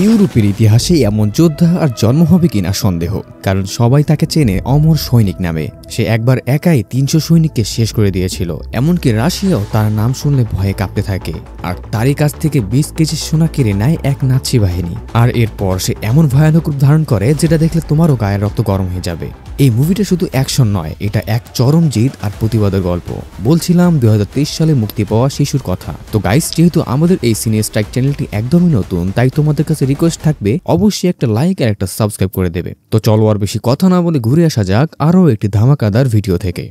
ইউরোপের ইতিহাসে এমন যোদ্ধা আর জন্ম হবে কিনা সন্দেহ, কারণ সবাই তাকে চেনে অমর সৈনিক নামে। সে একবার একাই ৩০০ সৈনিককে শেষ করে দিয়েছিল, এমনকি রাশিয়াও তার নাম শুনলে ভয়ে কাঁপতে থাকে। আর তারই কাছ থেকে ২০ কেজি সোনা কেড়ে নেয় এক নাৎসি বাহিনী। আর এরপর সে এমন ভয়ানক রূপ ধারণ করে যেটা দেখলে তোমারও গায়ের রক্ত গরম হয়ে যাবে। এই মুভিটা শুধু অ্যাকশন নয়, এটা এক চরম জিদ আর প্রতিবাদের গল্প। বলছিলাম ২০২৩ সালে মুক্তি পাওয়া শিশুর কথা। তো গাইস, যেহেতু আমাদের এই সিনে স্ট্রাইক চ্যানেলটি একদমই নতুন, তাই তোমাদের কাছে রিকোয়েস্ট থাকবে অবশ্যই একটা লাইক আর একটা সাবস্ক্রাইব করে দেবে। তো চলো আর বেশি কথা না বলে ঘুরে আসা যাক আরও একটি ধামাকাদার ভিডিও থেকে।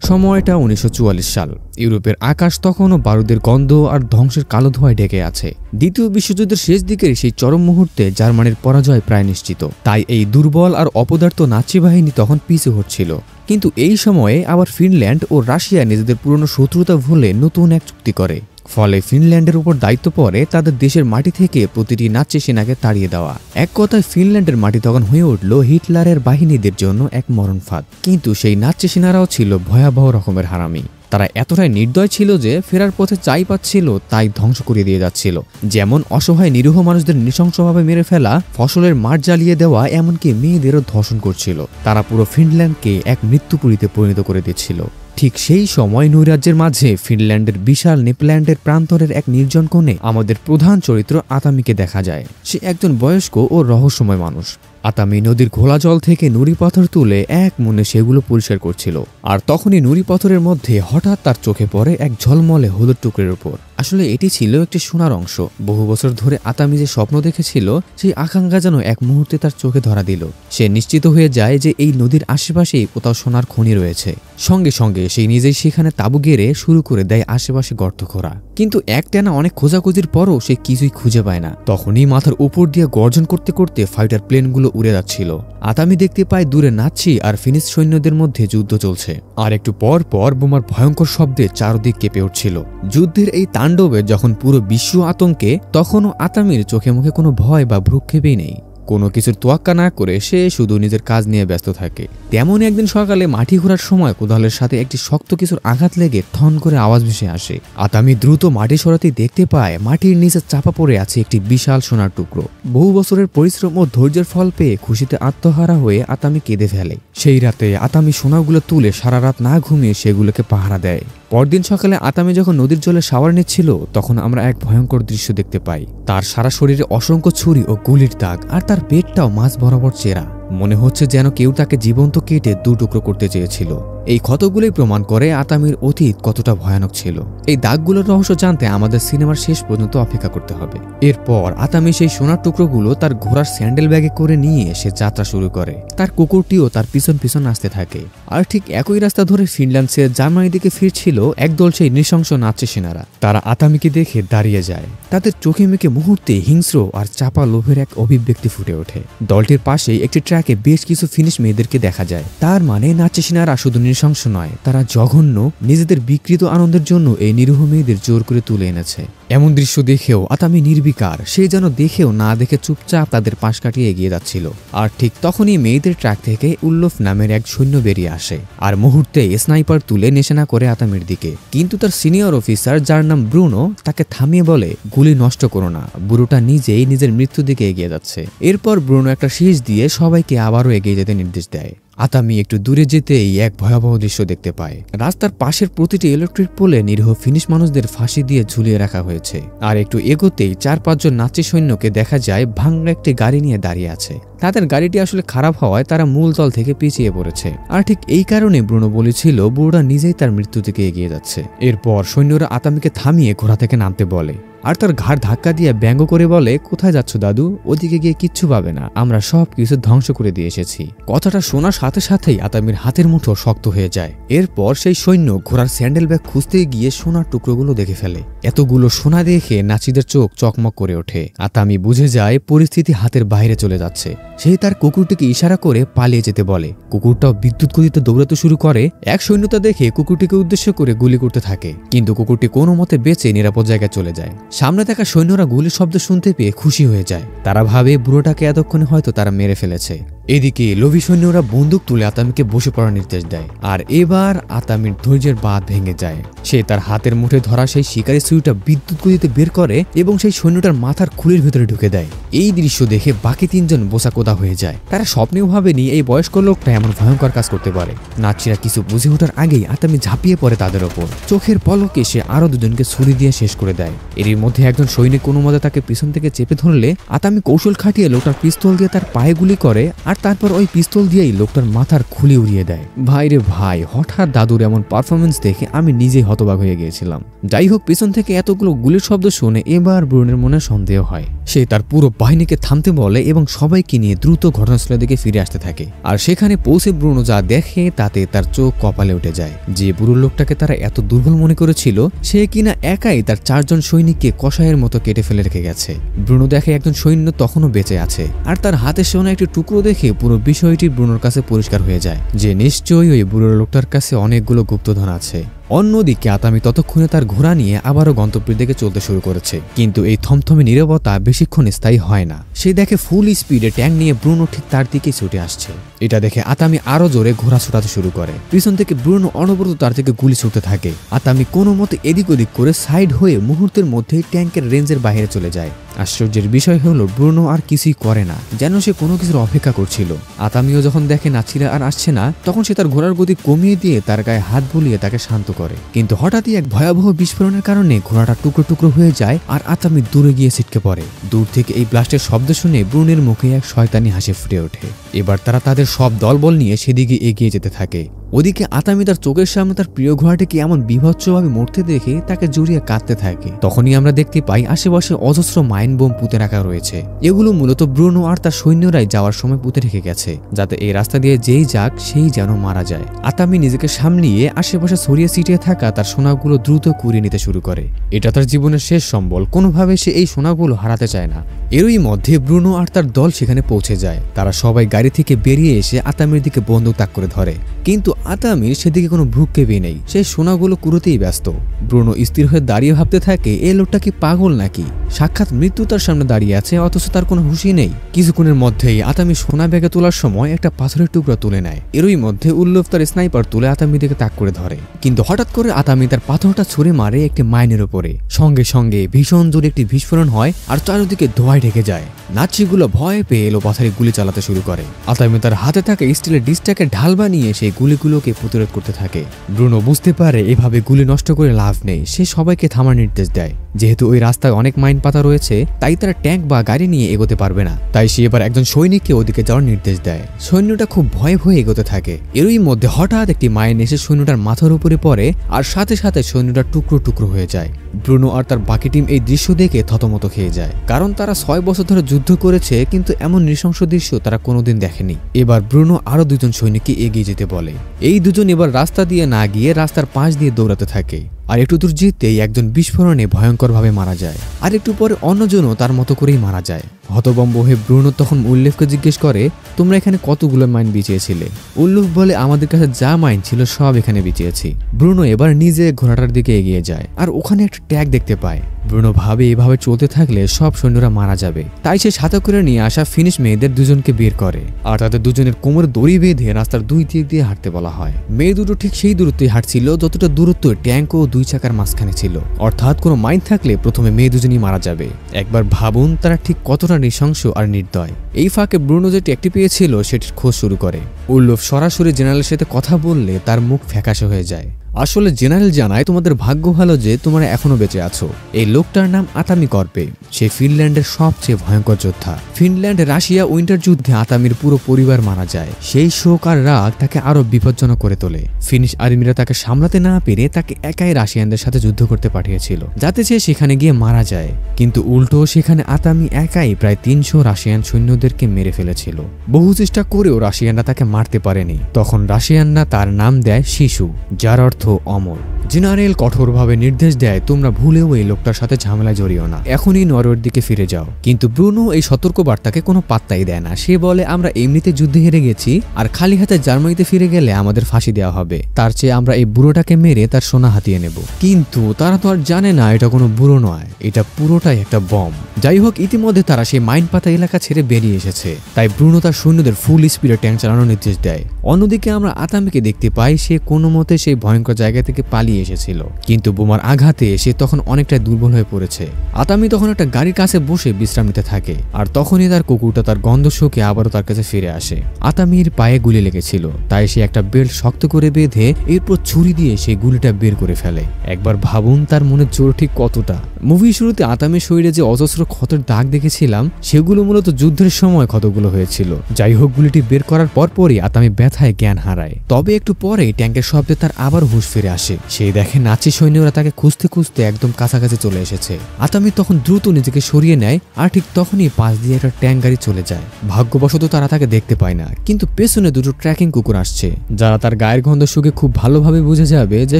সময়টা ১৯৪৪ সাল। ইউরোপের আকাশ তখনও বারুদের গন্ধ আর ধ্বংসের কালো ধোঁয়ায় ঢেকে আছে। দ্বিতীয় বিশ্বযুদ্ধের শেষ দিকের সেই চরম মুহূর্তে জার্মানির পরাজয় প্রায় নিশ্চিত। তাই এই দুর্বল আর অপদার্থ নাৎসি বাহিনী তখন পিছু হচ্ছিল। কিন্তু এই সময়ে আবার ফিনল্যান্ড ও রাশিয়া নিজেদের পুরনো শত্রুতা ভুলে নতুন এক চুক্তি করে। ফলে ফিনল্যান্ডের উপর দায়িত্ব পড়ে তাদের দেশের মাটি থেকে প্রতিটি নাৎসি সেনাকে তাড়িয়ে দেওয়া। এক কথায় ফিনল্যান্ডের মাটি তখন হয়ে উঠল হিটলারের বাহিনীদের জন্য এক মরণফাঁদ। কিন্তু সেই নাৎসি সেনারাও ছিল ভয়াবহ রকমের হারামি। তারা এতটাই নির্দয় ছিল যে ফেরার পথে যাই পাচ্ছিল তাই ধ্বংস করে দিয়ে যাচ্ছিল। যেমন অসহায় নিরীহ মানুষদের নৃশংসভাবে মেরে ফেলা, ফসলের মাঠ জ্বালিয়ে দেওয়া, এমনকি মেয়েদেরও ধর্ষণ করছিল। তারা পুরো ফিনল্যান্ডকে এক মৃত্যুপুরীতে পরিণত করে দিচ্ছিল। ঠিক সেই সময় নৈরাজ্যের মাঝে ফিনল্যান্ডের বিশাল নেপল্যান্ডের প্রান্তরের এক নির্জন কোণে আমাদের প্রধান চরিত্র আতামিকে দেখা যায়। সে একজন বয়স্ক ও রহস্যময় মানুষ। আতামি নদীর ঘোলা জল থেকে নুড়ি পাথর তুলে এক মনে সেগুলো পরিষ্কার করছিল। আর তখনই নুড়ি পাথরের মধ্যে হঠাৎ তার চোখে পড়ে এক ঝলমলে হলুদ টুকরের উপর। আসলে এটি ছিল একটি সোনার অংশ। বহু বছর ধরে আতামি যে স্বপ্ন দেখেছিল, সেই আকাঙ্ক্ষা যেন এক মুহূর্তে তার চোখে ধরা দিল। সে নিশ্চিত হয়ে যায় যে এই নদীর আশেপাশেই কোথাও সোনার খনি রয়েছে। সঙ্গে সঙ্গে সেই নিজেই সেখানে তাঁবু গেড়ে শুরু করে দেয় আশেপাশে গর্ত খোঁড়া। কিন্তু একটানা অনেক খোঁজাখুঁজির পরও সে কিছুই খুঁজে পায় না। তখনই মাথার উপর দিয়ে গর্জন করতে করতে ফাইটার প্লেনগুলো উড়ে যাচ্ছিল। আতামি দেখতে পায় দূরে নাৎসি আর ফিনিশ সৈন্যদের মধ্যে যুদ্ধ চলছে। আর একটু পর পর বোমার ভয়ঙ্কর শব্দে চারদিক কেঁপে উঠছিল। যুদ্ধের এই তাণ্ডবে যখন পুরো বিশ্ব আতঙ্কে, তখনও আতামির চোখে মুখে কোনো ভয় বা ভ্রুক্ষেপই নেই। কোনো কিছুর তোয়াক্কা না করে সে শুধু নিজের কাজ নিয়ে ব্যস্ত থাকে। তেমনই একদিন সকালে মাটি ঘোরার সময় কোদালের সাথে একটি শক্ত কিছুর আঘাত লেগে ঠন করে আওয়াজ ভেসে আসে। আতামি দ্রুত মাটি সরাতেই দেখতে পায় মাটির নিচে চাপা পড়ে আছে একটি বিশাল সোনার টুকরো। বহু বছরের পরিশ্রম ও ধৈর্যের ফল পেয়ে খুশিতে আত্মহারা হয়ে আতামি কেঁদে ফেলে। সেই রাতে আতামি সোনাগুলো তুলে সারা রাত না ঘুমিয়ে সেগুলোকে পাহারা দেয়। পরদিন সকালে আতামি যখন নদীর জলে শাওয়ার নিচ্ছিল, তখন আমরা এক ভয়ঙ্কর দৃশ্য দেখতে পাই। তার সারা শরীরে অসংখ্য ছুরি ও গুলির দাগ, আর তার পেটটাও মাছ বরাবর চেরা। মনে হচ্ছে যেন কেউ তাকে জীবন্ত কেটে দু টুকরো করতে চেয়েছিল। এই ক্ষতগুলোই প্রমাণ করে আতামির অতীত কতটা ভয়ানক ছিল। এই দাগগুলোর রহস্য জানতে আমাদের সিনেমার শেষ পর্যন্ত অপেক্ষা করতে হবে। এরপর আতামি সেই সোনার টুকরোগুলো তার ঘোড়ার স্যান্ডেল ব্যাগে করে নিয়ে সে যাত্রা শুরু করে। তার কুকুরটিও তার পিছন পিছন আসতে থাকে। আর ঠিক একই রাস্তা ধরে ফিনল্যান্ড ছেড়ে জার্মানির দিকে ফিরছিল একদল সেই নৃশংস নাৎসি সেনারা। তারা আতামিকে দেখে দাঁড়িয়ে যায়। তাদের চোখে মুখে মুহূর্তে হিংস্র আর চাপা লোভের এক অভিব্যক্তি ফুটে ওঠে। দলটির পাশেই একটি ট্র্যাকে বেশ কিছু ফিনিশ মেয়েদেরকে দেখা যায়। তার মানে নাৎসি সেনারা শুধু নৃশংস নয়, তারা জঘন্য। নিজেদের বিকৃত আনন্দের জন্য এই নিরীহ মেয়েদের জোর করে তুলে এনেছে। এমন দৃশ্য দেখেও আতামি নির্বিকার। সে যেন দেখেও না দেখে চুপচাপ তাদের পাশ কাটিয়ে এগিয়ে যাচ্ছিল। আর ঠিক তখনই মেয়েদের ট্র্যাক থেকে উল্লোফ নামের এক সৈন্য বেরিয়ে আসে আর মুহূর্তে স্নাইপার তুলে নিশানা করে আতামির দিকে। কিন্তু তার সিনিয়র অফিসার, যার নাম ব্রুনো, তাকে থামিয়ে বলে, গুলি নষ্ট করো না। বুড়োটা নিজেই নিজের মৃত্যুর দিকে এগিয়ে যাচ্ছে। এরপর ব্রুনো একটা শীষ দিয়ে সবাইকে আবারও এগিয়ে যেতে নির্দেশ দেয়। আতামি একটু দূরে যেতেই এক ভয়াবহ দৃশ্য দেখতে পায়। রাস্তার পাশের প্রতিটি ইলেকট্রিক পোলে নিরীহ ফিনিশ মানুষদের ফাঁসি দিয়ে ঝুলিয়ে রাখা হয়েছে। আর একটু এগোতেই ৪-৫ জন নাৎসি সৈন্যকে দেখা যায় ভাঙা একটি গাড়ি নিয়ে দাঁড়িয়ে আছে। তাদের গাড়িটি আসলে খারাপ হওয়ায় তারা মূল তল থেকে পিছিয়ে পড়েছে। আর ঠিক এই কারণে ব্রুনো বলেছিল বুড়োটা নিজেই তার মৃত্যু থেকে এগিয়ে যাচ্ছে। এরপর সৈন্যরা আতামিকে থামিয়ে ঘোড়া থেকে নামতে বলে আর তার ঘাড় ধাক্কা দিয়ে ব্যঙ্গ করে বলে, কোথায় যাচ্ছ দাদু? ওদিকে গিয়ে কিচ্ছু পাবে না, আমরা সব কিছু ধ্বংস করে দিয়ে এসেছি। কথাটা শোনার সাথে সাথেই আতামির হাতের মুঠো শক্ত হয়ে যায়। এরপর সেই সৈন্য ঘোড়ার স্যান্ডেল ব্যাগ খুঁজতে গিয়ে সোনার টুকরোগুলো দেখে ফেলে। এতগুলো সোনা দেখে নাচিদের চোখ চকমক করে ওঠে। আতামি বুঝে যায় পরিস্থিতি হাতের বাইরে চলে যাচ্ছে। সে তার কুকুরটিকে ইশারা করে পালিয়ে যেতে বলে। কুকুরটাও বিদ্যুৎ গতিতে দৌড়াতে শুরু করে। এক সৈন্যতা দেখে কুকুরটিকে উদ্দেশ্য করে গুলি করতে থাকে, কিন্তু কুকুরটি কোনো মতে বেঁচে নিরাপদ জায়গায় চলে যায়। সামনে থাকা সৈন্যরা গুলির শব্দ শুনতে পেয়ে খুশি হয়ে যায়। তারা ভাবে বুড়োটাকে এতক্ষণে হয়তো তারা মেরে ফেলেছে। এদিকে লোভী সৈন্যরা বন্দুক তুলে আতামিকে বসে পড়ার নির্দেশ দেয়। আর এবার আতামির ধৈর্যের বাঁধ ভেঙে যায়। সে তার হাতের মুঠে ধরা সেই শিকারী হাতুড়িটা বিদ্যুৎ গতিতে বের করে এবং সেই সৈন্যটার মাথার খুলির ভেতরে ঢুকে দেয়। এই দৃশ্য দেখে বাকি তিনজন বোসাকোদা হয়ে যায়। তারা স্বপ্নেও ভাবেনি এই বয়স্ক লোকটা এমন ভয়ঙ্কর কাজ করতে পারে। নাচিরা কিছু বুঝে ওঠার আগেই আতামি ঝাঁপিয়ে পড়ে তাদের ওপর। চোখের পলকে সে আরো দুজনকে ছুরি দিয়ে শেষ করে দেয়। এরই মধ্যে একজন সৈনিক কোনো মতে তাকে পিছন থেকে চেপে ধরলে আতামি কৌশল খাটিয়ে লোকটার পিস্তল দিয়ে তার পায়ে গুলি করে আর তারপর ওই পিস্তল দিয়েই লোকটার মাথার খুলি উড়িয়ে দেয়। ভাই রে ভাই, হঠাৎ দাদুর এমন পারফরমেন্স দেখে আমি নিজেই হতবাক হয়ে গিয়েছিলাম। যাই হোক, পিছন থেকে এতগুলো গুলির শব্দ শুনে এবার ব্রুনের মনে সন্দেহ হয়। সে তার পুরো বাহিনীকে থামতে বলে এবং সবাইকে নিয়ে দ্রুত ঘটনাস্থলের দিকে ফিরে আসতে থাকে। আর সেখানে পৌঁছে ব্রুনো যা দেখে তাতে তার চোখ কপালে উঠে যায়। যে বুড়ো লোকটাকে তারা এত দুর্বল মনে করেছিল সে কিনা একাই তার 4 জন সৈনিককে কষায়ের মতো কেটে ফেলে রেখে গেছে। ব্রুনো দেখে একজন সৈন্য তখনও বেঁচে আছে আর তার হাতে শোনা একটি টুকরো দেখে পুরো বিষয়টি ব্রুনোর কাছে পরিষ্কার হয়ে যায় যে নিশ্চয়ই ওই বুড়ো লোকটার কাছে অনেকগুলো গুপ্তধন আছে। অন্যদিকে আতামি ততক্ষণে তার ঘোড়া নিয়ে আবারও গন্তব্যের দিকে চলতে শুরু করেছে। কিন্তু এই থমথমে নীরবতা বেশিক্ষণ স্থায়ী হয় না। সে দেখে ফুল স্পিডে ট্যাঙ্ক নিয়ে ব্রুনো ঠিক তার দিকেই ছুটে আসছে। এটা দেখে আতামি আরো জোরে ঘোড়া ছোটাতে শুরু করে। পিছন থেকে ব্রুনো অনবরত তার থেকে গুলি ছুটতে থাকে। আতামি কোনো মতে এদিক ওদিক করে সাইড হয়ে মুহূর্তের মধ্যেই ট্যাঙ্কের রেঞ্জের বাইরে চলে যায়। আশ্চর্যের বিষয় হলো ব্রুনো আর কিছুই করে না, যেন সে কোনো কিছুর অপেক্ষা করছিল। আতামিও যখন দেখে নাচিরা আর আসছে না তখন সে তার ঘোড়ার গতি কমিয়ে দিয়ে তার গায়ে হাত বুলিয়ে তাকে শান্ত করে। কিন্তু হঠাৎই এক ভয়াবহ বিস্ফোরণের কারণে ঘোড়াটা টুকরো টুকরো হয়ে যায় আর আতামি দূরে গিয়ে ছিটকে পড়ে। দূর থেকে এই ব্লাস্টের শব্দ শুনে ব্রুনের মুখে এক শয়তানি হাসি ফুটে ওঠে। এবার তারা তাদের সব দলবল নিয়ে সেদিকে এগিয়ে যেতে থাকে। ওদিকে আতামি তার চোখের সামনে তার প্রিয় ঘোড়াটিকে এমন বিভৎসভাবে মরতে দেখে তাকে জড়িয়ে কাঁদতে থাকে। তখনই আমরা দেখতে পাই আশেপাশে অজস্র মাইন বোম পুঁতে রাখা রয়েছে। এগুলো মূলত ব্রুনো আর তার সৈন্যরাই যাওয়ার সময় পুঁতে রেখে গেছে, যাতে এই রাস্তা দিয়ে যেই যাক সেই যেন মারা যায়। আতামি নিজেকে সামলিয়ে আশেপাশে ছড়িয়ে ছিটিয়ে থাকা তার সোনাগুলো দ্রুত কুড়িয়ে নিতে শুরু করে। এটা তার জীবনের শেষ সম্বল, কোনোভাবে সে এই সোনাগুলো হারাতে চায় না। এরই মধ্যে ব্রুনো আর তার দল সেখানে পৌঁছে যায়। তারা সবাই গাড়ি থেকে বেরিয়ে এসে আতামির দিকে বন্দুক তাক করে ধরে, কিন্তু আতামির সেদিকে কোনো ভ্রুক্ষেপই নেই। সে সোনাগুলো কুড়োতেই ব্যস্ত। ব্রুনো স্থির হয়ে দাঁড়িয়ে ভাবতে থাকে এই লোকটা কি পাগল নাকি? সাক্ষাৎ মৃত্যু তার সামনে দাঁড়িয়ে আছে অথচ তার কোনো হুঁশই নেই। কিছুক্ষণের মধ্যেই আতামি সোনা ব্যাগে তোলার সময় একটা পাথরের টুকরা তুলে নেয়। এরই মধ্যে উল্লুফ তার স্নাইপার তুলে আতামির দিকে তাক করে ধরে, কিন্তু হঠাৎ করে আতামি তার পাথরটা ছুঁড়ে মারে একটি মাইনের উপরে। সঙ্গে সঙ্গে ভীষণ জোরে একটি বিস্ফোরণ হয় আর চারিদিকে ধোঁয়ায় ঢেকে যায়। নাচিগুলো ভয় পেয়ে এলো পাথারে গুলি চালাতে শুরু করে। আতামি তার হাতে থাকা স্টিলের ডিসটাকে ঢাল বানিয়ে সেই গুলিগুলোকে প্রতিরোধ করতে থাকে। ব্রুনো বুঝতে পারে এভাবে গুলি নষ্ট করে লাভ নেই। সে সবাইকে থামার নির্দেশ দেয়। যেহেতু ওই রাস্তায় অনেক মাইন পাতা রয়েছে তাই তারা ট্যাঙ্ক বা গাড়ি নিয়ে এগোতে পারবে না। তাই সে এবার একজন সৈনিককে ওদিকে যাওয়ার নির্দেশ দেয়। সৈন্যটা খুব ভয়ে ভয়ে এগোতে থাকে। এরই মধ্যে হঠাৎ একটি মাইন এসে সৈন্যটার মাথার উপরে পড়ে আর সাথে সাথে সৈন্যটা টুকরো টুকরো হয়ে যায়। ব্রুনো আর তার বাকি টিম এই দৃশ্য দেখে থতমত খেয়ে যায়, কারণ তারা 6 বছর ধরে যুদ্ধ করেছে কিন্তু এমন নৃশংস দৃশ্য তারা কোনোদিন দেখেনি। এবার ব্রুনো আরো 2 জন সৈনিককে এগিয়ে যেতে বলে। এই দুজন এবার রাস্তা দিয়ে না গিয়ে রাস্তার পাশ দিয়ে দৌড়াতে থাকে। আর একটু দূর যেতেই একজন বিস্ফোরণে ভয়ঙ্করভাবে মারা যায় আর একটু পরে অন্যজনও তার মতো করেই মারা যায়। হতভম্ব হয়ে ব্রুনো তখন উল্লেফকে জিজ্ঞেস করে, তোমরা এখানে কতগুলো মাইন বিছিয়েছিলে? উল্লেফ বলে, আমাদের কাছে যা মাইন ছিল সব এখানে বিছিয়েছি। ব্রুনো এবার নিজে ঘোড়াটার দিকে এগিয়ে যায় আর ওখানে একটা ট্যাগ দেখতে পায়। ব্রুনো ভাবে এভাবে চলতে থাকলে সব সৈন্যরা মারা যাবে, তাই সে সাথে করে নিয়ে আসা ফিনিশ মেয়েদের 2 জনকে বের করে আর তাদের 2 জনের কোমরে দড়ি বেঁধে রাস্তার 2 দিক দিয়ে হাঁটতে বলা হয়। মেয়ে দুটো ঠিক সেই দূরত্বে হাঁটছিল যতটা দূরত্ব ট্যাঙ্ক ও 2 চাকার মাঝখানে ছিল। অর্থাৎ কোনো মাইন থাকলে প্রথমে মেয়ে 2 জনই মারা যাবে। একবার ভাবুন তারা ঠিক কতটা নৃশংস আর নির্দয়। এই ফাঁকে ব্রুনো যে ট্যাগটি পেয়েছিল সেটির খোঁজ শুরু করে। উল্লুফ সরাসরি জেনারেলের সাথে কথা বললে তার মুখ ফ্যাকাশে হয়ে যায়। আসলে জেনারেল জানায়, তোমাদের ভাগ্য ভালো যে তোমরা এখনো বেঁচে আছো। এই লোকটার নাম আতামি কর্পে। সে ফিনল্যান্ডের সবচেয়ে ভয়ঙ্কর যোদ্ধা। ফিনল্যান্ড রাশিয়া উইন্টার যুদ্ধে আতামির পুরো পরিবার মারা যায়। সেই শোক আর রাগ তাকে আরো বিপজ্জনক করে তোলে। ফিনিশ আর্মিরা তাকে সামলাতে না পেরে তাকে একাই রাশিয়ানদের সাথে যুদ্ধ করতে পাঠিয়েছিল, যাতে সে সেখানে গিয়ে মারা যায়। কিন্তু উল্টো সেখানে আতামি একাই প্রায় 300 রাশিয়ান সৈন্যদেরকে মেরে ফেলেছিল। বহু চেষ্টা করেও রাশিয়ানরা তাকে মারতে পারেনি। তখন রাশিয়ানরা তার নাম দেয় শিশু, যার অর্থ অমর। জেনারেল কঠোরভাবে নির্দেশ দেয়, তোমরা ভুলেও এই লোকটার সাথে ঝামেলায় জড়িও না, এখনই নরওয়ের দিকে ফিরে যাও। কিন্তু ব্রুনো এই সতর্ক বার্তাকে কোনো পাত্তাই দেয় না। সে বলে, আমরা এমনিতে যুদ্ধে হেরে গেছি আর খালি হাতে জার্মানিতে ফিরে গেলে আমাদের ফাঁসি দেওয়া হবে। তার চেয়ে আমরা এই বুড়োটাকে মেরে তার সোনা হাতিয়ে নেব। কিন্তু তারা তো আর জানে না এটা কোনো বুড়ো নয়, এটা পুরোটাই একটা বম। যাই হোক, ইতিমধ্যে তারা সেই মাইন পাতা এলাকা ছেড়ে বেরিয়ে এসেছে। তাই ব্রুনো তার সৈন্যদের ফুল স্পিডে ট্যাঙ্ক চালানোর নির্দেশ দেয়। অন্যদিকে আমরা আতামিকে দেখতে পাই, সে কোনো মতে সেই ভয়ঙ্কর জায়গা থেকে পালিয়ে নিয়ে এসেছিল, কিন্তু বোমার আঘাতে সে তখন অনেকটাই দুর্বল হয়ে পড়েছে। আতামি তখন একটা গাড়ির কাছে বসে বিশ্রাম নিতে থাকে, আর তখনই তার কুকুরটা তার গন্ধ শুকে আবারও তার কাছে ফিরে আসে। আতামির পায়ে গুলি লেগেছিল, তাই সে একটা বেল্ট শক্ত করে বেঁধে এরপর ছুরি দিয়ে সেই গুলিটা বের করে ফেলে। একবার ভাবুন তার মনের জোর ঠিক কতটা। মুভির শুরুতে আতামির শরীরে যে অজস্র ক্ষতের দাগ দেখেছিলাম সেগুলো মূলত যুদ্ধের সময় ক্ষতগুলো হয়েছিল। যাই হোক, গুলিটি বের করার পরপরই আতামি ব্যথায় জ্ঞান হারায়। তবে একটু পরেই ট্যাঙ্কের শব্দে তার আবার হুঁশ ফিরে আসে। সে দেখে নাচি সৈন্যরা তাকে খুঁজতে খুঁজতে একদম কাছাকাছি চলে এসেছে। আতামি তখন দ্রুত নিজেকে সরিয়ে নেয়, আর ঠিক তখনই পাশ দিয়ে একটা ট্যাঙ্ক গাড়ি চলে যায়। ভাগ্যবশত তারা তাকে দেখতে পায় না, কিন্তু পেছনে দুটো ট্র্যাকিং কুকুর আসছে, যারা তার গায়ের গন্ধ শুকে খুব ভালোভাবে বুঝে যাবে যে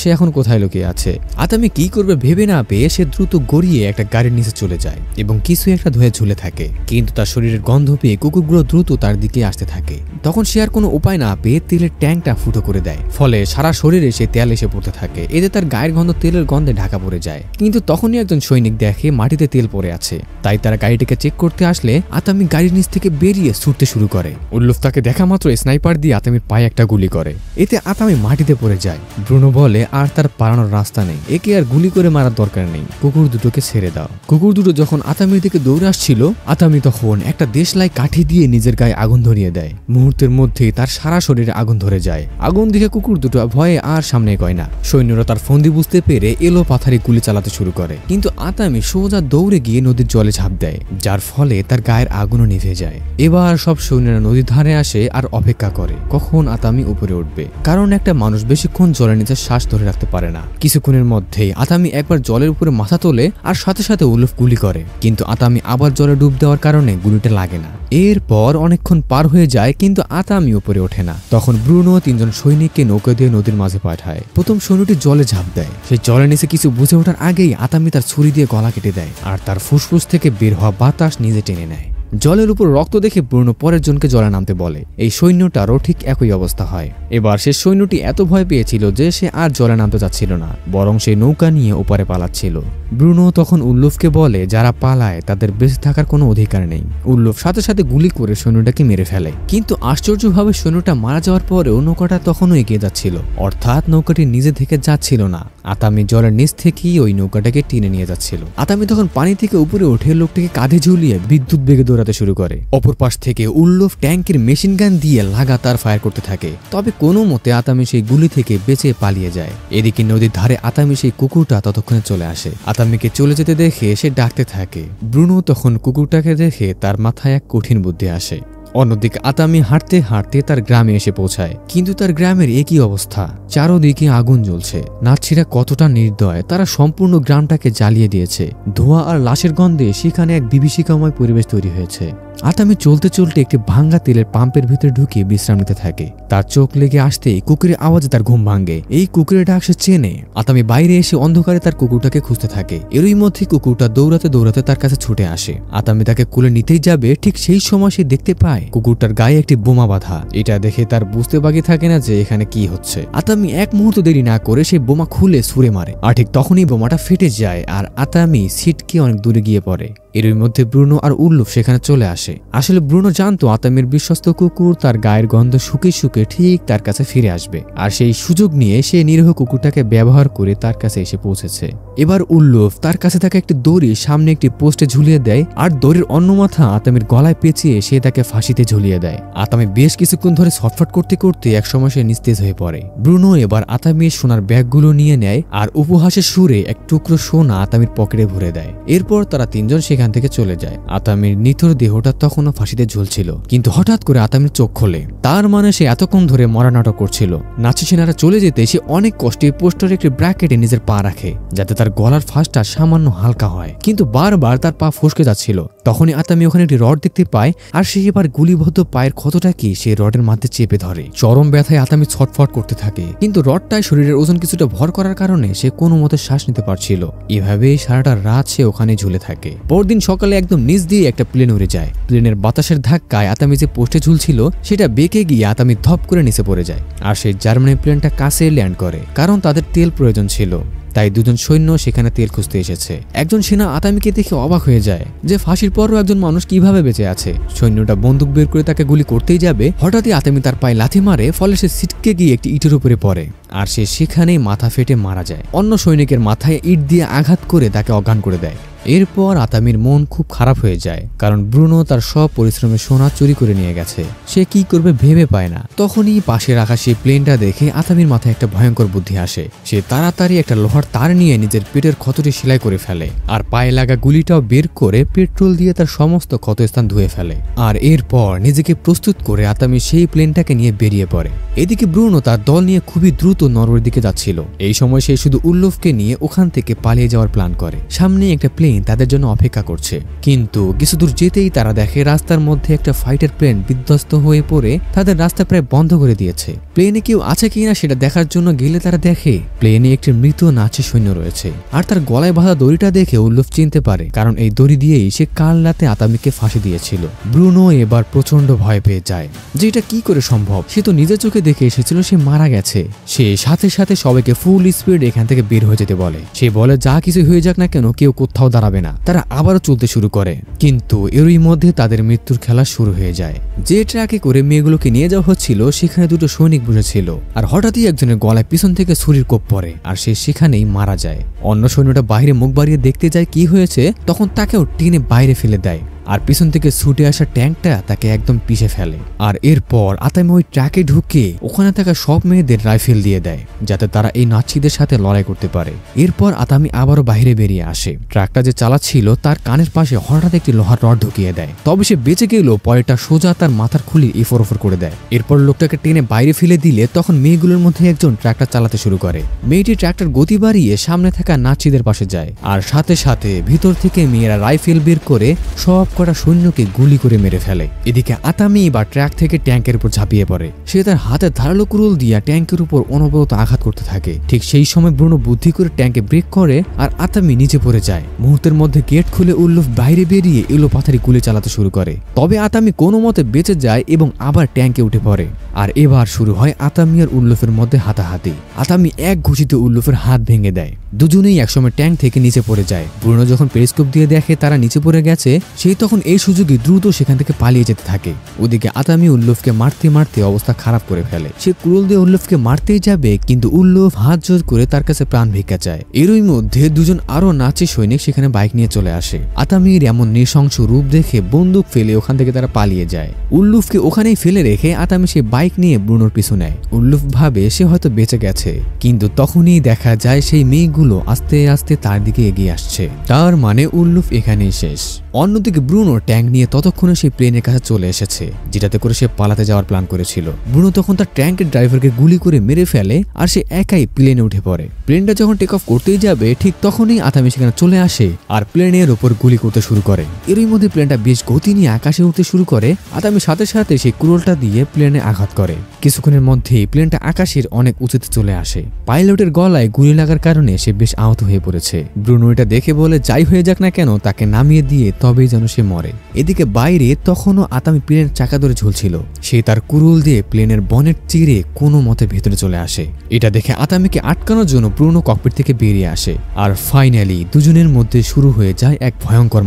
সে এখন কোথায় লুকিয়ে আছে। আতামি কি করবে ভেবে না পেয়ে সে দ্রুত গড়িয়ে একটা গাড়ির নিচে চলে যায় এবং কিছু একটা ধুয়ে ঝুলে থাকে, কিন্তু তার শরীরের গন্ধ পেয়ে কুকুরগুলো দ্রুত তার দিকে আসতে থাকে। তখন সে আর কোনো উপায় না পেয়ে তেলের ট্যাঙ্কটা ফুটো করে দেয়, ফলে সারা শরীরে সে তেল এসে পড়তে থাকে। এতে তার গায়ের গন্ধ তেলের গন্ধে ঢাকা পড়ে যায়। কিন্তু তখনই একজন সৈনিক দেখে মাটিতে তেল পড়ে আছে, তাই তারা গাড়িটিকে চেক করতে আসলে আতামি গাড়ির নিচ থেকে বেরিয়ে ছুটতে শুরু করে। উল্লুফ তাকে দেখা মাত্র স্নাইপার দিয়ে আতামির পায়ে একটা গুলি করে, এতে আতামি মাটিতে পড়ে যায়। ব্রুনো বলে আর তার পালানোর রাস্তা নেই, একে আর গুলি করে মারার দরকার নেই, কুকুর দুটোকে ছেড়ে দাও। কুকুর দুটো যখন আতামির দিকে দৌড়ে আসছিল, আতামি তখন একটা দেশলাই কাঠি দিয়ে নিজের গায়ে আগুন ধরিয়ে দেয়। মুহূর্তের মধ্যেই তার সারা শরীরে আগুন ধরে যায়। আগুন দেখে কুকুর দুটো ভয়ে আর সামনে এগোয় না। সৈন্যরা তার ফন্দি বুঝতে পেরে এলো পাথারি গুলি চালাতে শুরু করে, কিন্তু আতামি সোজা দৌড়ে গিয়ে নদীর জলে ঝাঁপ দেয়, যার ফলে তার গায়ের আগুনও নিভে যায়। এবার সব সৈন্যরা নদীর ধারে আসে আর অপেক্ষা করে কখন আতামি উপরে উঠবে, কারণ একটা মানুষ বেশিক্ষণ জলের নিচে শ্বাস ধরে রাখতে পারে না। কিছুক্ষণের মধ্যেই আতামি একবার জলের উপরে মাথা তোলে আর সাথে সাথে উলুফ গুলি করে, কিন্তু আতামি আবার জলে ডুব দেওয়ার কারণে গুলিটা লাগে না। এরপর অনেকক্ষণ পার হয়ে যায়, কিন্তু আতামি উপরে ওঠে না। তখন ব্রুনো তিনজন সৈনিককে নৌকা দিয়ে নদীর মাঝে পাঠায়। প্রথম সৈন্যটি জলে ঝাঁপ দেয়, সে জলের নিচে কিছু বুঝে ওঠার আগেই আতামি তার ছুরি দিয়ে গলা কেটে দেয়, আর তার ফুসফুস থেকে বের হওয়া বাতাস নিজে টেনে নেয়। জলের উপর রক্ত দেখে ব্রুনো পরের জনকে জলে নামতে বলে। এই সৈন্যটারও ঠিক একই অবস্থা হয়। এবার সে সৈন্যটি এত ভয় পেয়েছিল যে সে আর জলে নামতে চাচ্ছিল না, বরং সে নৌকা নিয়ে ওপারে পালাচ্ছিল। ব্রুনো তখন উল্লুফকে বলে যারা পালায় তাদের বেঁচে থাকার কোনো অধিকার নেই। উল্লুফ সাথে সাথে গুলি করে সৈন্যটাকে মেরে ফেলে, কিন্তু আশ্চর্যভাবে সৈন্যটা মারা যাওয়ার পরেও নৌকাটা তখনও এগিয়ে যাচ্ছিল, অর্থাৎ নৌকাটি নিজে থেকে যাচ্ছিল না। আতামি জলের নিচ থেকেই ওই নৌকাটাকে টেনে নিয়ে যাচ্ছিল। আতামি তখন পানি থেকে উপরে উঠে লোকটিকে কাঁধে ঝুলিয়ে বিদ্যুৎ বেগে দৌড়াতে শুরু করে। অপর পাশ থেকে উল্লুফ ট্যাঙ্কের মেশিন গান দিয়ে লাগাতার ফায়ার করতে থাকে, তবে কোনো মতে আতামি সেই গুলি থেকে বেঁচে পালিয়ে যায়। এদিকে নদীর ধারে আতামি সেই কুকুরটা ততক্ষণে চলে আসে। আতামিকে চলে যেতে দেখে সে ডাকতে থাকে। ব্রুনো তখন কুকুরটাকে দেখে তার মাথায় এক কঠিন বুদ্ধি আসে। অন্যদিকে আতামি হাঁটতে হাঁটতে তার গ্রামে এসে পৌঁছায়, কিন্তু তার গ্রামের একই অবস্থা, চারদিকে আগুন জ্বলছে। নাৎসিরা কতটা নির্দয়, তারা সম্পূর্ণ গ্রামটাকে জ্বালিয়ে দিয়েছে। ধোঁয়া আর লাশের গন্ধে সেখানে এক বিভীষিকাময় পরিবেশ তৈরি হয়েছে। আতামি চলতে চলতে একটি ভাঙ্গা তেলের পাম্পের ভিতরে ঢুকে বিশ্রাম নিতে থাকে। তার চোখ লেগে আসতেই কুকুরের আওয়াজে তার ঘুম ভাঙে। এই কুকুরের ডাক সে চেনে। আতামি বাইরে এসে অন্ধকারে তার কুকুরটাকে খুঁজতে থাকে। এরই মধ্যে কুকুরটা দৌড়াতে দৌড়াতে তার কাছে ছুটে আসে। আতামি তাকে কোলে নিতেই যাবে, ঠিক সেই সময় সে দেখতে পায় কুকুরটার গায়ে একটি বোমা বাঁধা। এটা দেখে তার বুঝতে বাকি থাকে না যে এখানে কি হচ্ছে। আতামি এক মুহূর্ত দেরি না করে সেই বোমা খুলে ছুঁড়ে মারে, আর ঠিক তখনই বোমাটা ফেটে যায় আর আতামি ছিটকে অনেক দূরে গিয়ে পড়ে। এরই মধ্যে ব্রুনো আর উল্লুফ সেখানে চলে আসে। আসলে ব্রুনো জানতো আতামির বিশ্বস্ত কুকুর তার গায়ের গন্ধ শুকে শুকে ঠিক তার কাছে ফিরে আসবে, আর সেই সুযোগ নিয়ে সে নিরীহ কুকুরটাকে ব্যবহার করে তার কাছে এসে পৌঁছেছে। এবার উল্লুফ তার কাছে থাকা একটি দড়ি সামনে একটি পোস্টে ঝুলিয়ে দেয়, আর দড়ির অন্য মাথা আতামির গলায় পেঁচিয়ে সে তাকে ফাঁসিতে ঝুলিয়ে দেয়। আতামি বেশ কিছুক্ষণ ধরে ছটফট করতে করতে একসময় সে নিস্তেজ হয়ে পড়ে। ব্রুনো এবার আতামির সোনার ব্যাগগুলো নিয়ে নেয় আর উপহাসের সুরে এক টুকরো সোনা আতামির পকেটে ভরে দেয়। এরপর তারা তিনজন সেখান থেকে চলে যায়। আতামির নিথর দেহটা তখনও ফাঁসিতে ঝুলছিল, কিন্তু হঠাৎ করে আতামির চোখ খোলে। তার মানে সে এতক্ষণ ধরে মরা নাটক করছিল। নাচি সেনারা চলে যেতে সে অনেক কষ্টে পোস্টারে একটি ব্র্যাকেটে নিজের পা রাখে, যাতে তার গলার ফাঁসটা সামান্য হালকা হয়, কিন্তু বারবার তার পা ফসকে যাচ্ছিল। তখনই আতামি ওখানে একটি রড দেখতে পায়, আর সে এবার গুলিবদ্ধ পায়ের ক্ষতটা কি সেই রডের মধ্যে চেপে ধরে। চরম ব্যথায় আতামি ছটফট করতে থাকে, কিন্তু রডটায় শরীরের ওজন কিছুটা ভর করার কারণে সে কোনো মতে শ্বাস নিতে পারছিল। এভাবেই সারাটা রাত সে ওখানে ঝুলে থাকে। পরদিন সকালে একদম নিচ দিয়ে একটা প্লেন উড়ে যায়। প্লেনের বাতাসের ধাক্কায় আতামি যে পোস্টে ঝুলছিল সেটা বেঁকে গিয়ে আতামি ধপ করে নিচে পড়ে যায়, আর সেই জার্মানি প্লেনটা কাছে ল্যান্ড করে, কারণ তাদের তেল প্রয়োজন ছিল। তাই দুজন সৈন্য সেখানে তেল খুঁজতে এসেছে। একজন সেনা আতামিকে দেখে অবাক হয়ে যায় যে ফাঁসির পরও একজন মানুষ কিভাবে বেঁচে আছে। সৈন্যটা বন্দুক বের করে তাকে গুলি করতেই যাবে, হঠাৎই আতামি তার পায়ে লাথি মারে, ফলে সে ছিটকে গিয়ে একটি ইটের উপরে পড়ে। আর সে সেখানেই মাথা ফেটে মারা যায়। অন্য সৈনিকের মাথায় ইট দিয়ে আঘাত করে তাকে অজ্ঞান করে দেয়। এরপর আতামির মন খুব খারাপ হয়ে যায়, কারণ ব্রুনো তার সব পরিশ্রমের সোনা চুরি করে নিয়ে গেছে। সে কি করবে ভেবে পায় না। তখনই পাশে রাখা সেই প্লেনটা দেখে আতামির মাথায় একটা ভয়ঙ্কর বুদ্ধি আসে। সে তাড়াতাড়ি একটা লোহার তার নিয়ে নিজের পেটের ক্ষতটি সেলাই করে ফেলে, আর পায়ে লাগা গুলিটাও বের করে পেট্রোল দিয়ে তার সমস্ত ক্ষতস্থান ধুয়ে ফেলে। আর এরপর নিজেকে প্রস্তুত করে আতামি সেই প্লেনটাকে নিয়ে বেরিয়ে পড়ে। এদিকে ব্রুনো তার দল নিয়ে খুবই দ্রুত নরওয়ের দিকে যাচ্ছিল। এই সময় সে শুধু উল্লুফকে নিয়ে ওখান থেকে পালিয়ে যাওয়ার প্ল্যান করে। সামনে একটা প্লেন তাদের জন্য অপেক্ষা করছে, কিন্তু কিছু দূর যেতেই তারা দেখে রাস্তার মধ্যে একটা ফাইটার প্লেন বিধ্বস্ত হয়ে পড়ে তাদের রাস্তা প্রায় বন্ধ করে দিয়েছে। প্লেনে কেউ আছে কিনা সেটা দেখার জন্য গেলে তারা দেখে প্লেনে একটি মৃত নাচি সৈন্য রয়েছে। আর তার গলায় বাঁধা দড়িটা দেখে উল্লুফ চিনতে পারে, কারণ এই দড়ি দিয়েই সে কাল রাতে আতামিকে ফাঁসি দিয়েছিল। ব্রুনো এবার প্রচন্ড ভয় পেয়ে যায় যে এটা কি করে সম্ভব। সে তো নিজের চোখে দেখে এসেছিল সে মারা গেছে। সে সাথে সাথে সবাইকে ফুল স্পিড এখান থেকে বের হয়ে যেতে বলে। সে বলে যা কিছু হয়ে যাক না কেন কেউ কোথাও দাঁড়াবে না। তারা আবারও চলতে শুরু করে, কিন্তু এরই মধ্যে তাদের মৃত্যুর খেলা শুরু হয়ে যায়। যে ট্রাকে করে মেয়েগুলোকে নিয়ে যাওয়া হচ্ছিল সেখানে দুটো সৈনিক বসেছিল, আর হঠাৎই একজনের গলায় পিছন থেকে ছুরির কোপ পড়ে, আর সে সেখানেই মারা যায়। অন্য সৈন্যটা বাইরে মুখ বাড়িয়ে দেখতে যায় কি হয়েছে, তখন তাকেও টেনে বাইরে ফেলে দেয়, আর পিছন থেকে ছুটে আসা ট্যাঙ্কটা তাকে একদম পিষে ফেলে। আর এরপর আতামি ওই ট্রাকে ঢুকে ওখানে থাকা সব মেয়েদের রাইফেল দিয়ে দেয়, যাতে তারা এই নাচিদের সাথে লড়াই করতে পারে। এরপর আতামি আবারও বাইরে বেরিয়ে আসে। ট্রাকটা যে চালাচ্ছিল তার কানের পাশে হঠাৎ একটি লোহার রড ঢুকিয়ে দেয়, তবে সে বেঁচে গেলেও পরেরটা সোজা তার মাথার খুলি এফর ওফর করে দেয়। এরপর লোকটাকে টেনে বাইরে ফেলে দিলে তখন মেয়েগুলোর মধ্যে একজন ট্রাকটা চালাতে শুরু করে। মেয়েটি ট্রাকটার গতি বাড়িয়ে সামনে থাকা নাচিদের পাশে যায়, আর সাথে সাথে ভিতর থেকে মেয়েরা রাইফেল বের করে সব কটা সৈন্যকে গুলি করে মেরে ফেলে। এদিকে আতামি বা ট্র্যাক থেকে ট্যাঙ্কের উপর ঝাঁপিয়ে পড়ে। সে তার হাতে ধারালো কুরুল দিয়া ট্যাঙ্কের উপর অনবরত আঘাত করতে থাকে। ঠিক সেই সময় ব্রুনো বুদ্ধি করে ট্যাঙ্কে ব্রেক করে, আর আতামি নিচে পড়ে যায়। মুহূর্তের মধ্যে গেট খুলে উল্লুফ বাইরে বেরিয়ে এলো পাথারি গুলি চালাতে শুরু করে। তবে আতামি কোনো মতে বেঁচে যায় এবং আবার ট্যাঙ্কে উঠে পড়ে। আর এবার শুরু হয় আতামি আর উল্লুফের মধ্যে হাতাহাতি। আতামি এক ঘুষিতে উল্লুফের হাত ভেঙে দেয়। দুজনেই একসময় ট্যাঙ্ক থেকে নিচে পড়ে যায়। ব্রুনো যখন পেরিস্কোপ দিয়ে দেখে তারা নিচে পড়ে গেছে, সেই তখন এই সুযোগে দ্রুত সেখান থেকে পালিয়ে যেতে থাকে। ওদিকে আতামি উল্লুফকে মারতে মারতে অবস্থা খারাপ করে ফেলে। সে কুরুল দিয়ে উল্লুফকে মারতেই যাবে, কিন্তু উল্লুফ হাত জোর করে তার কাছে প্রাণ ভিক্ষা চায়। এরই মধ্যে দুজন আরো নাচি সৈনিক সেখানে বাইক নিয়ে চলে আসে। আতামির এমন নৃশংস রূপ দেখে বন্দুক ফেলে ওখান থেকে তারা পালিয়ে যায়। উল্লুফকে ওখানেই ফেলে রেখে আতামি সে বাইক নিয়ে ব্রুনোর পিছু নেয়। উল্লুফ ভাবে সে হয়তো বেঁচে গেছে, কিন্তু তখনই দেখা যায় সেই মেয়েগুলো আস্তে আস্তে তার দিকে এগিয়ে আসছে। তার মানে উল্লুফ এখানেই শেষ। অন্যদিকে ব্রুনো ট্যাঙ্ক নিয়ে ততক্ষণে সেই প্লেনের কাছে চলে এসেছে, যেটাতে করে সে পালাতে যাওয়ার প্ল্যান করেছিল। ব্রুনো তখন তার ট্যাঙ্কের ড্রাইভারকে গুলি করে মেরে ফেলে, আর সে একাই প্লেনে উঠে পড়ে। প্লেনটা যখন টেক অফ করতেই যাবে ঠিক তখনই আতামি সেখানে চলে আসে আর প্লেনের উপর গুলি করতে শুরু করে। এরই মধ্যে প্লেনটা বেশ গতি নিয়ে আকাশে উঠতে শুরু করে। আতামি সাথে সাথে সেই কুরলটা দিয়ে প্লেনে আঘাত করে। কিছুক্ষণের মধ্যেই প্লেনটা আকাশের অনেক উঁচুতে চলে আসে। পাইলটের গলায় গুলি লাগার কারণে সে বেশ আহত হয়ে পড়েছে। ব্রুনো এটা দেখে বলে যাই হয়ে যাক না কেন তাকে নামিয়ে দিয়ে তবেই যেন সে মরে। এদিকে বাইরে তখনও আতামি প্লেনের চাকা ধরে ঝুলছিল। সে তার কুরুল দিয়ে প্লেনের বনেট চিরে কোনো মতে ভেতরে চলে আসে। এটা দেখে আতামিকে আটকানোর জন্য ব্রুনো ককপিট থেকে বেরিয়ে আসে। আর ফাইনালি দুজনের মধ্যে শুরু হয়ে যায় এক ভয়ঙ্কর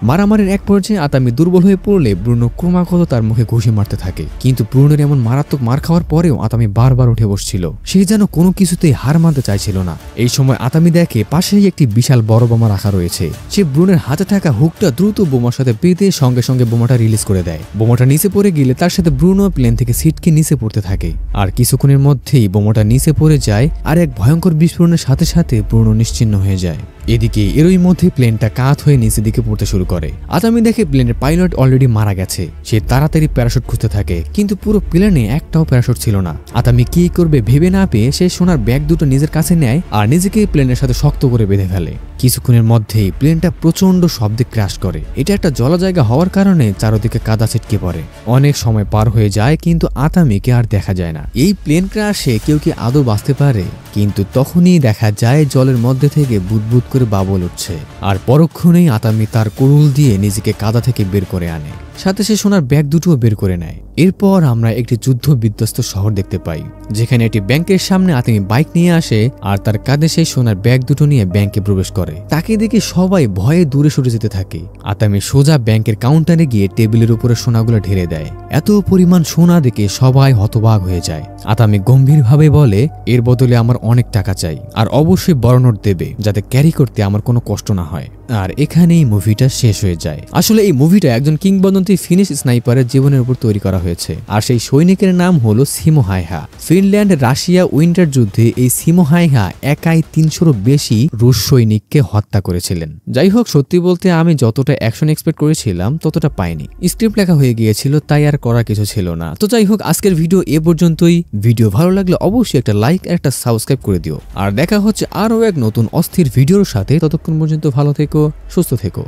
মারামারির এক পর্যায়ে আতামি দুর্বল হয়ে পড়লে ব্রুনো ক্রমাগত তার মুখে ঘুষি মারতে থাকে। কিন্তু ব্রুনোর এমন মারাত্মক মার খাওয়ার পরেও আতামি বারবার উঠে বসছিল। সে যেন কোনো কিছুতেই হার মানতে চাইছিল না। এই সময় আতামি দেখে পাশেই একটি বিশাল বড় বোমা রাখা রয়েছে। সে ব্রুনের হাতে থাকা হুকটা দ্রুত বোমার সাথে বেঁধে সঙ্গে সঙ্গে বোমাটা রিলিজ করে দেয়। বোমাটা নিচে পড়ে গেলে তার সাথে ব্রুনো প্লেন থেকে সিটকে নিচে পড়তে থাকে। আর কিছুক্ষণের মধ্যেই বোমাটা নিচে পড়ে যায়, আর এক ভয়ঙ্কর বিস্ফোরণের সাথে সাথে ব্রুনো নিশ্চিহ্ন হয়ে যায়। এদিকে এরই মধ্যে প্লেনটা কাত হয়ে নিচের দিকে পড়তে শুরু করে। আতামি দেখে প্লেনের পাইলট অলরেডি মারা গেছে। সে তাড়াতাড়ি প্যারাশুট খুঁজতে থাকে, কিন্তু পুরো প্লেনে একটাও প্যারাশুট ছিল না। আতামি কি করবে ভেবে না পেয়ে সে সোনার ব্যাগ দুটো নিজের কাছে নেয় আর নিজেকে প্লেনের সাথে শক্ত করে বেঁধে ফেলে। কিছুক্ষণের মধ্যেই প্লেনটা প্রচন্ড শব্দে ক্র্যাশ করে। এটা একটা জল জায়গা হওয়ার কারণে চারদিকে কাদা ছিটকে পড়ে। অনেক সময় পার হয়ে যায়, কিন্তু আতামিকে আর দেখা যায় না। এই প্লেন ক্র্যাশে কেউ কি আদৌ বাঁচতে পারে? কিন্তু তখনই দেখা যায় জলের মধ্যে থেকে বুদবুদ করে বাবল উঠছে। আর পরক্ষণেই আতামি তার কুরুল দিয়ে নিজেকে কাদা থেকে বের করে আনে। সাথে সে সোনার ব্যাগ দুটোও বের করে নেয়। এরপর আমরা একটি যুদ্ধ বিধ্বস্ত শহর দেখতে পাই, যেখানে একটি ব্যাংকের সামনে আতামি বাইক নিয়ে আসে আর তার কাঁধে সেই সোনার ব্যাগ দুটো নিয়ে ব্যাংকে প্রবেশ করে। তাকে দেখে সবাই ভয়ে দূরে সরে যেতে থাকে। আতামি সোজা ব্যাংকের কাউন্টারে গিয়ে টেবিলের উপরে সোনাগুলো ঢেলে দেয়। এত পরিমাণ সোনা দেখে সবাই হতবাক হয়ে যায়। আতামি গম্ভীরভাবে বলে, এর বদলে আমার অনেক টাকা চাই, আর অবশ্যই বড় নোট দেবে যাতে ক্যারি করতে আমার কোনো কষ্ট না হয়। আর এখানেই মুভিটা শেষ হয়ে যায়। আসলে এই মুভিটা একজন কিংবদন্তি ফিনিশ স্নাইপারের জীবনের উপর তৈরি করা হয়েছে, আর সেই সৈনিকের নাম হলো সিমো হাইহা। ফিনল্যান্ড রাশিয়া উইন্টার যুদ্ধে এই সিমো হাইহা একাই 300-রও বেশি রুশ সৈনিককে হত্যা করেছিলেন। যাই হোক, সত্যি বলতে আমি যতটা অ্যাকশন এক্সপেক্ট করেছিলাম ততটা পাইনি। স্ক্রিপ্ট লেখা হয়ে গিয়েছিল, তাই আর করার কিছু ছিল না। তো যাই হোক, আজকের ভিডিও এ পর্যন্তই। ভিডিও ভালো লাগলে অবশ্যই একটা লাইক আর একটা সাবস্ক্রাইব করে দিও। আর দেখা হচ্ছে আরও এক নতুন অস্থির ভিডিওর সাথে। ততক্ষণ পর্যন্ত ভালো থেকো, সুস্থ থেকো।